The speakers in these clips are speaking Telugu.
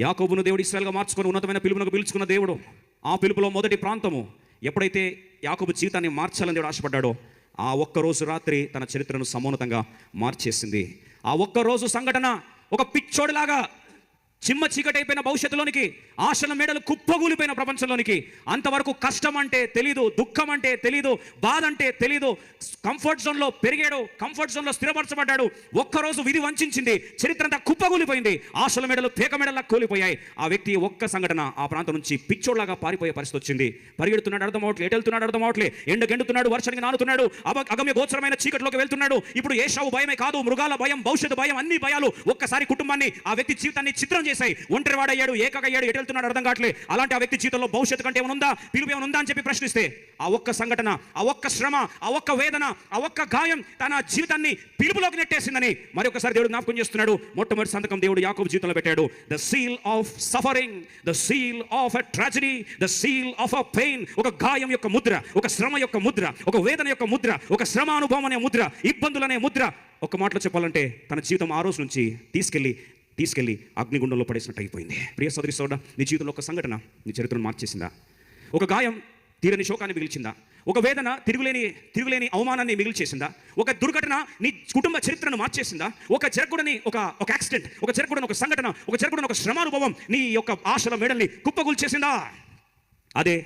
యాకోబును దేవుడు ఇశ్రాయేలుగా మార్చుకొని ఉన్నతమైన పిలుపునకు పిలుచుకున్న దేవుడు, ఆ పిలుపులో మొదటి ప్రాంతము ఎప్పుడైతే యాకోబు జీవితాన్ని మార్చాలని దేవుడు ఆశపడ్డాడో, ఆ ఒక్కరోజు రాత్రి తన చరిత్రను సమోన్నతంగా మార్చేసింది. ఆ ఒక్కరోజు సంఘటన ఒక పిచ్చోడిలాగా చిమ్మ చీకటైపోయిన భవిష్యత్తులోనికి, ఆశల మేడలు కుప్పగూలిపోయిన ప్రపంచంలోనికి, అంతవరకు కష్టం అంటే తెలీదు, దుఃఖం అంటే తెలీదు, బాధ అంటే తెలీదు, కంఫర్ట్ జోన్లో పెరిగాడు, కంఫర్ట్ జోన్లో స్థిరపరచబడ్డాడు. ఒక్కరోజు విధి వంచింది, చరిత్ర అంతా కుప్పగూలిపోయింది, ఆశల మేడలు పేక మేడలా కూలిపోయాయి. ఆ వ్యక్తి ఒక్క సంఘటన ఆ ప్రాంతం నుంచి పిచ్చోడ్లాగా పారిపోయే పరిస్థితి వచ్చింది. పరిగెడుతున్నాడు, అర్థం అవట్లే, ఎటు వెళ్తున్నాడు అర్థం అవట్లే, ఎండుతున్నాడు, వర్షానికి నానుతున్నాడు, అగమ్య గోచరమైన చీకట్లోకి వెళ్తున్నాడు. ఇప్పుడు ఏషావు భయమే కాదు, మృగాల భయం, భవిష్యత్తు భయం, అన్ని భయాలు ఒక్కసారి కుటుంబాన్ని, ఆ వ్యక్తి జీవితాన్ని చిత్రం చేశాయి. ఒంటరివాడయ్యాడు, ఏకయ్యాడు, ఎటు వెళ్తున్నాడు అర్థం కావట్లే. అలాంటి ఆ వ్యక్తి జీవితంలో భవిష్యత్తు కంటే ఏమనుందా, పిలుపు ఏమనుందా అని చెప్పి ప్రశ్నిస్తే, ఆ ఒక్క సంఘటన, ఆ ఒక్క శ్రమ, ఆ ఒక్క వేదన, ఆ ఒక్క గాయం తన జీవితాన్ని పిలుపులోకి నెట్టేసిందని మరొకసారి దేవుడు జ్ఞాపకం చేస్తున్నాడు. మొట్టమొదటి సంతకం దేవుడు యాకోబు జీవితంలో పెట్టాడు. The seal of suffering, the seal of a tragedy, the seal of a pain. ఒక గాయం యొక్క ముద్ర, ఒక శ్రమ యొక్క ముద్ర, ఒక వేదన యొక్క ముద్ర, ఒక శ్రమ అనుభవం అనే ముద్ర, ఇబ్బందులనే ముద్ర. ఒక మాటలో చెప్పాలంటే తన జీవితం ఆ రోజు నుంచి తీసుకెళ్ళి అగ్నిగుండంలో పడేసినట్టు అయిపోయింది. ప్రియ సోదరి సోదరుడా, నీ జీవితంలో ఒక సంఘటన నీ చరిత్రను మార్చేసిందా? ఒక గాయం తీరని శోకాన్ని మిగిల్చిందా? ఒక వేదన తిరుగులేని అవమానాన్ని మిగిల్చేసిందా? ఒక దుర్ఘటన నీ కుటుంబ చరిత్రను మార్చేసిందా? ఒక యాక్సిడెంట్, ఒక సంఘటన, ఒక శ్రమానుభవం నీ యొక్క ఆశల మేడల్ని కుప్పగూల్చేసిందా? అదే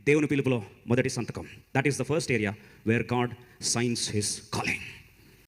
దేవుని పిలుపులో మొదటి సంతకం. That is the first area where God science his calling.